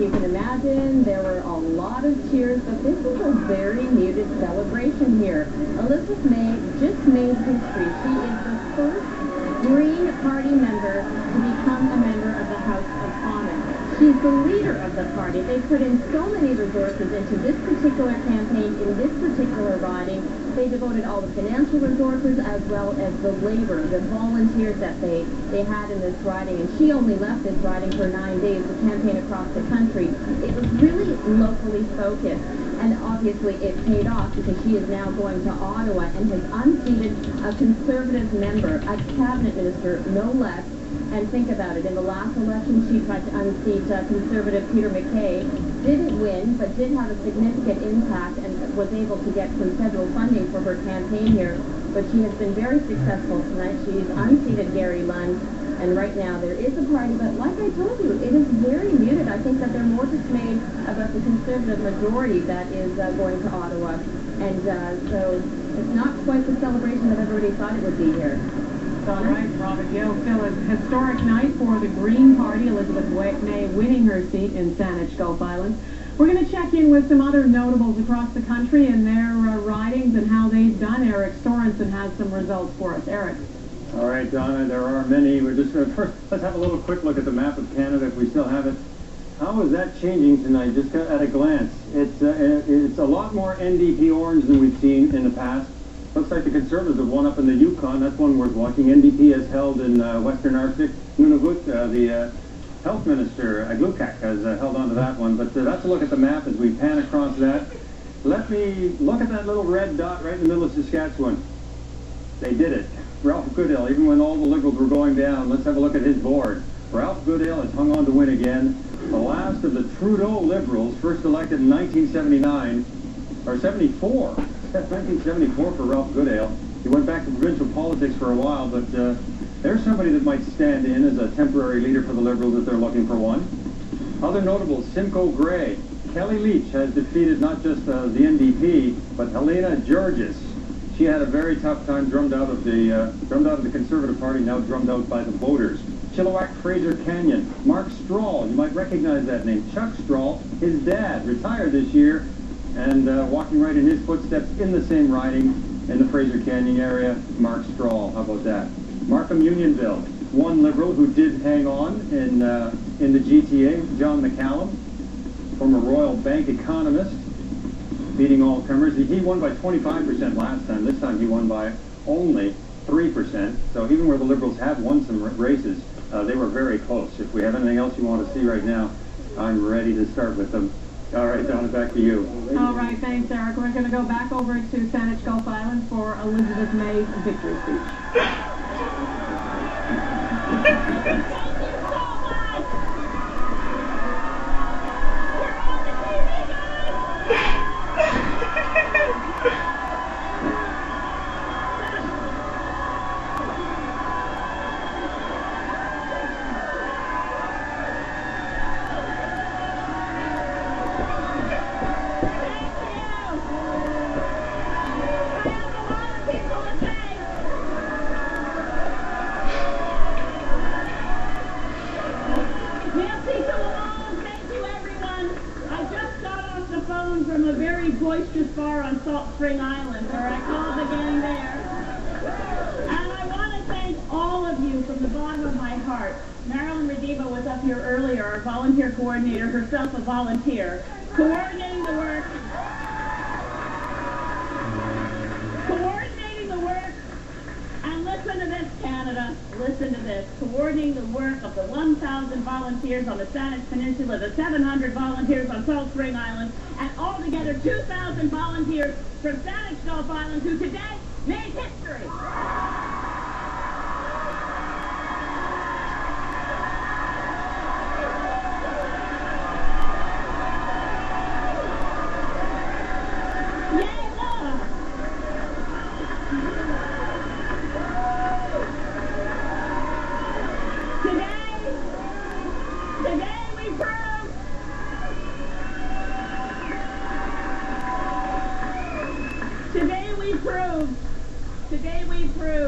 you can imagine, there were a lot of cheers, but this is a very muted celebration here. Elizabeth May just made history. She is the first Green Party member to become a member of the House of Commons. She's the leader of the party. They put in so many resources into this particular campaign, in this particular riding. They devoted all the financial resources as well as the labor, the volunteers that they had in this riding. And she only left this riding for 9 days to campaign across the country. It was really locally focused. And obviously it paid off because she is now going to Ottawa and has unseated a Conservative member, a cabinet minister, no less. And think about it, in the last election she tried to unseat Conservative Peter MacKay, didn't win, but did have a significant impact and was able to get some federal funding for her campaign here. But she has been very successful tonight. She's unseated Gary Lund, and right now there is a party, but like I told you, it is very muted. I think that they're more dismayed about the Conservative majority that is going to Ottawa. And so it's not quite the celebration that everybody thought it would be here. All right, Robert Gill. Still a historic night for the Green Party. Elizabeth May winning her seat in Saanich Gulf Islands. We're going to check in with some other notables across the country and their ridings and how they've done. Eric Sorensen has some results for us. Eric. All right, Donna, there are many. We're just going to first, let's have a little quick look at the map of Canada if we still have it. How is that changing tonight, just at a glance? It's a lot more NDP orange than we've seen in the past. Looks like the Conservatives have won up in the Yukon. That's one worth watching. NDP has held in Western Arctic. Nunavut, the Health Minister, Aglukak, has held on to that one. But that's a look at the map as we pan across that. Let me look at that little red dot right in the middle of Saskatchewan. They did it. Ralph Goodale, even when all the Liberals were going down, let's have a look at his board. Ralph Goodale has hung on to win again. The last of the Trudeau Liberals, first elected in 1979, or 74. 1974 for Ralph Goodale. He went back to provincial politics for a while, but there's somebody that might stand in as a temporary leader for the Liberals if they're looking for one. Other notables, Simcoe Gray. Kelly Leach has defeated not just the NDP, but Helena Georges. She had a very tough time, drummed out of the Conservative Party, now drummed out by the voters. Chilliwack Fraser Canyon. Mark Strahl, you might recognize that name. Chuck Strahl, his dad, retired this year, and walking right in his footsteps in the same riding in the Fraser Canyon area, Mark Strahl. How about that? Markham Unionville, one Liberal who did hang on in the GTA, John McCallum, former Royal Bank economist, beating all comers. He won by 25% last time. This time he won by only 3%. So even where the Liberals have won some races, they were very close. If we have anything else you want to see right now, I'm ready to start with them. All right, Donna, back to you. All right, thanks, Eric. We're going to go back over to Saanich Gulf Islands for Elizabeth May's victory speech. From a very boisterous bar on Salt Spring Island, where I called the gang there. And I want to thank all of you from the bottom of my heart. Marilyn Redima was up here earlier, our volunteer coordinator, herself a volunteer, coordinating the work, and listen to this, Canada, listen to this, coordinating the work of the 1,000 volunteers on the Saanich Peninsula, the 700 volunteers on Salt Spring Island, and altogether 2,000 volunteers from Saanich Gulf Islands who today made history. Today we proved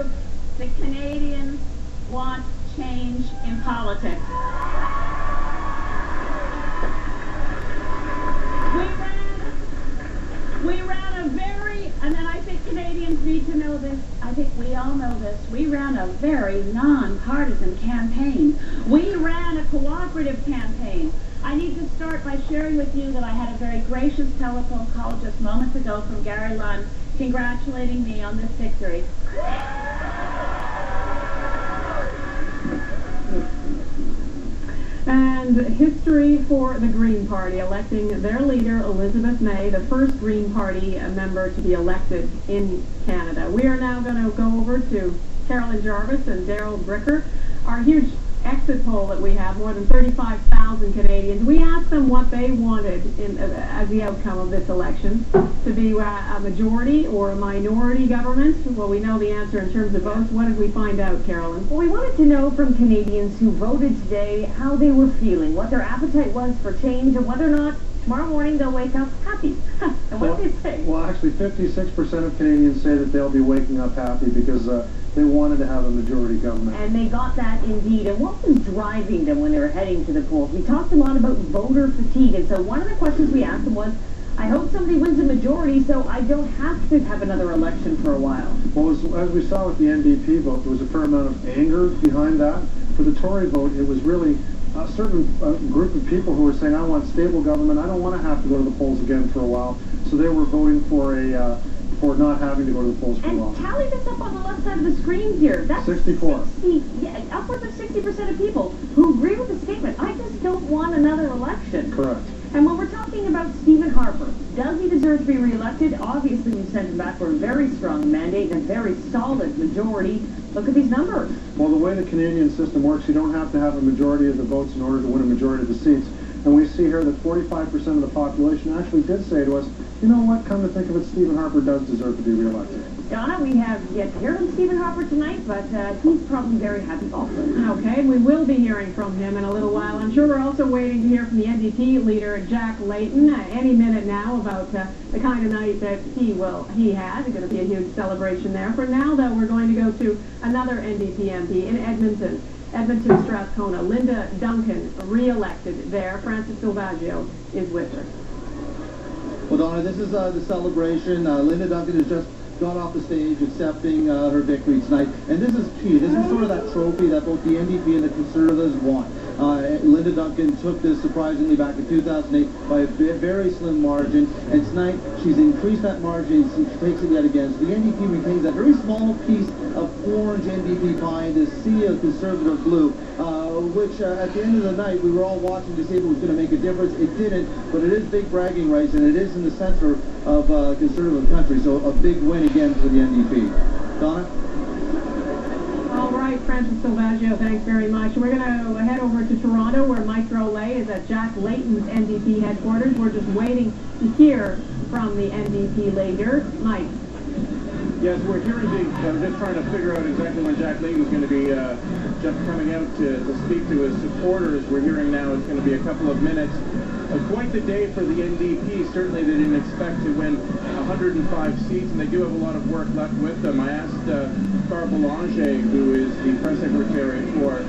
all know this, we ran a very non-partisan campaign. We ran a cooperative campaign. I need to start by sharing with you that I had a very gracious telephone call just moments ago from Gary Lunn congratulating me on this victory. And history for the Green Party, electing their leader, Elizabeth May, the first Green Party member to be elected in Canada. We are now going to go over to Carolyn Jarvis and Daryl Bricker. Our huge exit poll that we have, more than 35,000 Canadians. We asked them what they wanted as the outcome of this election, to be a majority or a minority government. Well, we know the answer in terms of votes. What did we find out, Carolyn? Well, we wanted to know from Canadians who voted today how they were feeling, what their appetite was for change, and whether or not tomorrow morning they'll wake up happy. And what did they say? Well, actually, 56% of Canadians say that they'll be waking up happy because they wanted to have a majority government. And they got that indeed. And what was driving them when they were heading to the polls? We talked a lot about voter fatigue. And so one of the questions we asked them was, I hope somebody wins a majority so I don't have to have another election for a while. Well, as we saw with the NDP vote, there was a fair amount of anger behind that. For the Tory vote, it was really a certain group of people who were saying, I want stable government. I don't want to have to go to the polls again for a while. So they were voting for not having to go to the polls for a while. And tally this up on the left side of the screen here. That's 64. Upwards of 60% of people who agree with the statement. I just don't want another election. Correct. And when we're talking about Stephen Harper, does he deserve to be reelected? Obviously, we've sent him back for a very strong mandate and a very solid majority. Look at these numbers. Well, the way the Canadian system works, you don't have to have a majority of the votes in order to win a majority of the seats. And we see here that 45% of the population actually did say to us, you know what, come to think of it, Stephen Harper does deserve to be reelected. Donna, we have yet to hear from Stephen Harper tonight, but he's probably very happy also. Okay, we will be hearing from him in a little while. I'm sure we're also waiting to hear from the NDP leader, Jack Layton, any minute now about the kind of night that he had. It's going to be a huge celebration there. For now, though, we're going to go to another NDP MP in Edmonton. Strathcona. Linda Duncan, re-elected there. Francis Silvaggio is with her. Well, Donna, this is the celebration. Linda Duncan has just got off the stage accepting her victory tonight. And this is key. This is sort of that trophy that both the NDP and the Conservatives want. Linda Duncan took this surprisingly back in 2008 by a very slim margin. And tonight, she's increased that margin. She takes it yet again. So the NDP retains that very small piece of orange NDP pie, this sea of Conservative blue, which at the end of the night, we were all watching to see if it was going to make a difference. It didn't, but it is big bragging rights, and it is in the center of Conservative country. So a big win again for the NDP. Donna? All right, Francis Silvaggio, thanks very much. We're going to head over to Toronto, where Mike Drolet is at Jack Layton's NDP headquarters. We're just waiting to hear from the NDP leader. Mike. Yes, we're hearing we're just trying to figure out exactly when Jack Layton's going to be just coming out to speak to his supporters. We're hearing now it's going to be a couple of minutes. Quite the day for the NDP. Certainly they didn't expect to win 105 seats, and they do have a lot of work left with them. I asked Carl Boulanger, who is the press secretary for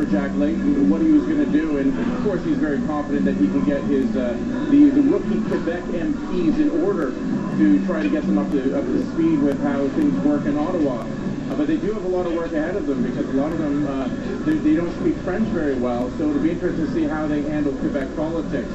Jack Layton, what he was going to do, and of course he's very confident that he can get his the rookie Quebec MPs in order to try to get them up to speed with how things work in Ottawa. But they do have a lot of work ahead of them because a lot of them, they don't speak French very well, so it'll be interesting to see how they handle Quebec politics.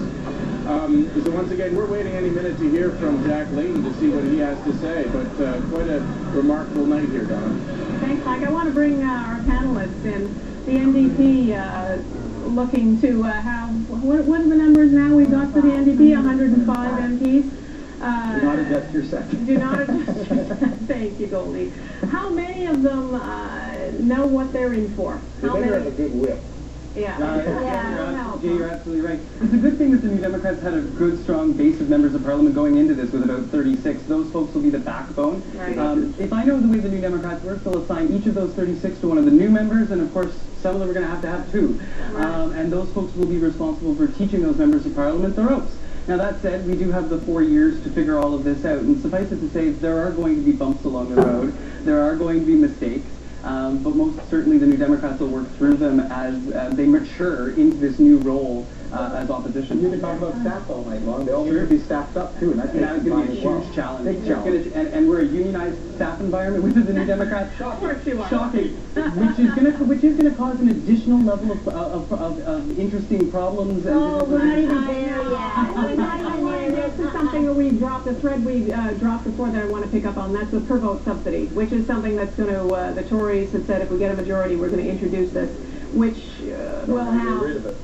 So once again, we're waiting any minute to hear from Jack Layton to see what he has to say, but quite a remarkable night here, Donna. Thanks, Mike. I want to bring our panelists in. The NDP looking to have, what are the numbers now we've got for the NDP? 105 MPs. Do not adjust your second. Do not adjust your second. Thank you, Goldie. How many of them know what they're in for? They better have a good whip. Yeah. You're absolutely right. It's a good thing that the New Democrats had a good, strong base of members of Parliament going into this with about 36. Those folks will be the backbone. Right. If I know the way the New Democrats work, they'll assign each of those 36 to one of the new members, and of course, some of them are going to have two. Right. And those folks will be responsible for teaching those members of Parliament the ropes. Now, that said, we do have the 4 years to figure all of this out, and suffice it to say, there are going to be bumps along the road. There are going to be mistakes. but most certainly the New Democrats will work through them as they mature into this new role as opposition. You can talk about staff all night long. They all need to be staffed up too, and that's going to be a huge challenge. And we're a unionized staff environment with the New Democrats. Shocking. Which is going to cause an additional level of interesting problems. Oh, we're not even there yet. We're not even there. This is something that we dropped, a thread we dropped before that I want to pick up on. That's the per vote subsidy, which is something that's going to, the Tories have said if we get a majority, we're going to introduce this, which will have...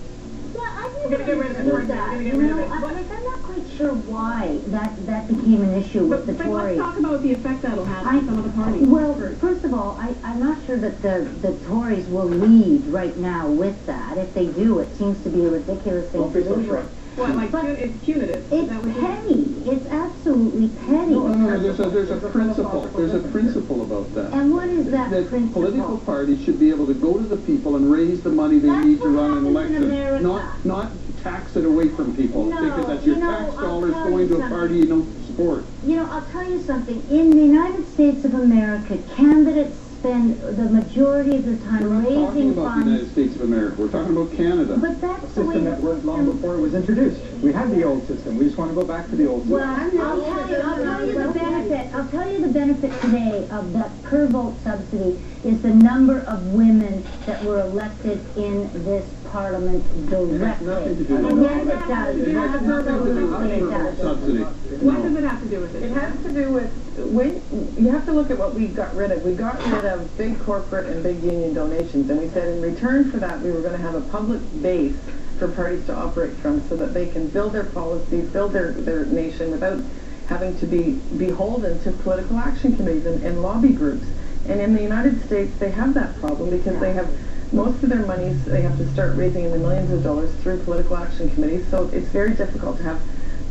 We're going to get rid of it. We're going to get rid of it. I'm not quite sure why that became an issue with the Tories. Let's talk about the effect that'll have on some of the parties. Well, first of all, I'm not sure that the Tories will lead right now with that. If they do, it seems to be a ridiculous thing to lead with. What, like, it's punitive? It's petty. It's absolutely petty. No, there's a principle. There's a principle about that. And what is that principle? Political parties should be able to go to the people and raise the money they need to run an election, not tax it away from people, because that's your tax dollars going to a party you don't support. You know, I'll tell you something. In the United States of America, candidates spend the majority of their time raising funds. We're not talking about the United States of America. We're talking about Canada. But that's the way system that worked long before it was introduced. We had the old system. We just want to go back to the old system. Well, I'll tell you the benefit. I'll tell you the benefit today of that per vote subsidy is the number of women that were elected in this parliament directly. It has nothing to do with Yes, it does. It has nothing to do with It does. subsidy. What does it have to do with it? It has to do with, you have to look at what we got rid of. We got rid of big corporate and big union donations, and we said in return for that we were going to have a public base for parties to operate from so that they can build their policies, build their nation without having to be beholden to political action committees and lobby groups. And in the United States, they have that problem because they have most of their monies, they have to start raising in the millions of dollars through political action committees, so it's very difficult to have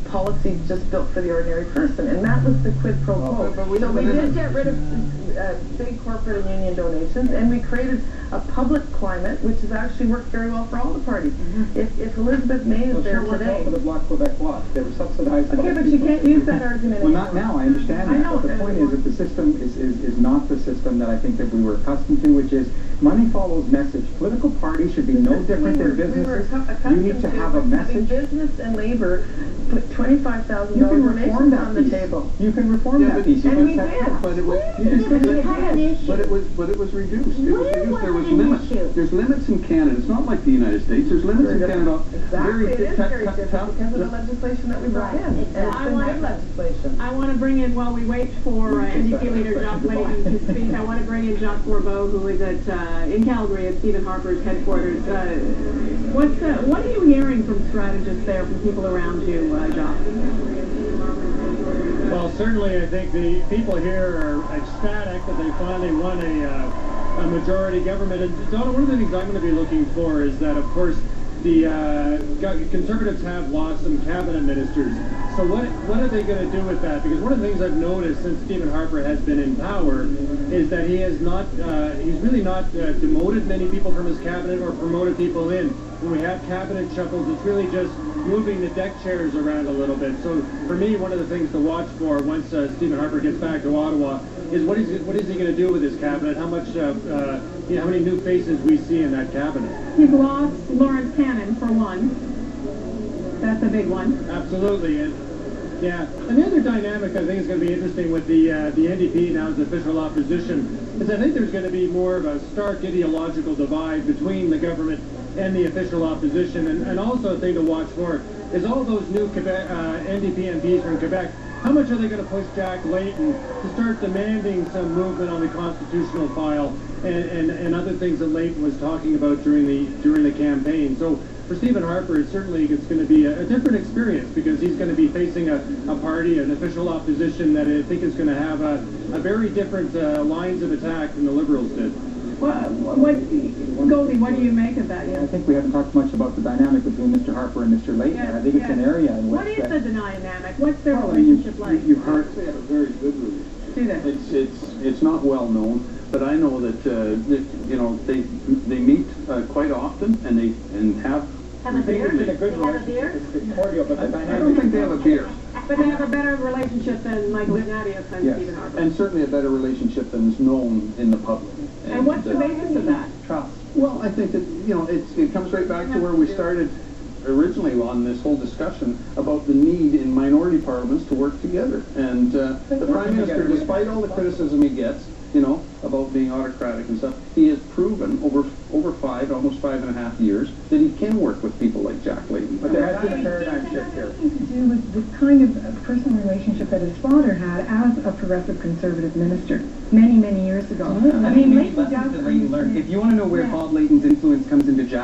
policies just built for the ordinary person, and that was the quid pro quo. So we did get rid of big corporate and union donations, and we created a public climate, which has actually worked very well for all the parties. If Elizabeth May is there today... for the Bloc Quebecois. They were subsidized. Okay, but you can't use that argument Well, anymore. not now. I understand that. But the point is that the system is not the system that I think that we were accustomed to, which is money follows message. Political parties should be no different than businesses. You need to have a message. Business and labor put $25,000 You can reform that on the piece. table. You can reform that piece. And we did. But it was, but it was reduced. It was reduced. There was limits. There's limits in Canada. It's not like the United States. There's limits in Canada. Exactly, it is very different because of the legislation that we brought in. And it's been good legislation. I want to bring in, while we wait for NDP leader Jacques Layton to speak, I want to bring in Jacques Bourbeau, who is in Calgary at Stephen Harper's headquarters. What are you hearing from strategists there, from people around you, Jacques? Well, certainly I think the people here are ecstatic that they finally won a majority government. And Donna, one of the things I'm going to be looking for is that, of course, the Conservatives have lost some cabinet ministers. So what are they going to do with that? Because one of the things I've noticed since Stephen Harper has been in power is that he has not, he's really not demoted many people from his cabinet or promoted people in. When we have cabinet shuffles, it's really just moving the deck chairs around a little bit. So for me, one of the things to watch for once Stephen Harper gets back to Ottawa is what is he going to do with his cabinet? How much, how many new faces we see in that cabinet? He's lost Lawrence Cannon, for one. That's a big one. Absolutely. And the other dynamic I think is going to be interesting with the NDP now as official opposition is I think there's going to be more of a stark ideological divide between the government and the official opposition. And also a thing to watch for is all those new Quebec, NDP MPs from Quebec. How much are they going to push Jacques Layton to start demanding some movement on the constitutional file and other things that Layton was talking about during the campaign? So for Stephen Harper, it's going to be a different experience because he's going to be facing a party, an official opposition that I think is going to have a very different lines of attack than the Liberals did. Goldie, what do you make of that? I think we haven't talked much about the dynamic between Mr. Harper and Mr. Layton. I think it's an area in which... What is the dynamic? What's their relationship like? You hardly have a very good relationship. Do they? It's not well known, but I know that they meet quite often and have Have a beer? It's been a good They have a beer? relationship. It's cordial, but the I don't dynamic. think they have a beer. But they have a better relationship than Michael Ignatius and Yes, Stephen Harper. and certainly a better relationship than is known in the public. And what's the basis of that? Trust. Well, I think that, it comes right back to where we started originally on this whole discussion about the need in minority parliaments to work together. And the Prime Minister, despite all the criticism he gets, about being autocratic and stuff, he has proven over almost 5.5 years that he can work with people like Jack Layton. But there has been a paradigm shift here. To do with the kind of personal relationship that his father had as a progressive conservative minister many, many years ago. I mean, Layton does If you want to know where Bob Layton's influence comes into Jack,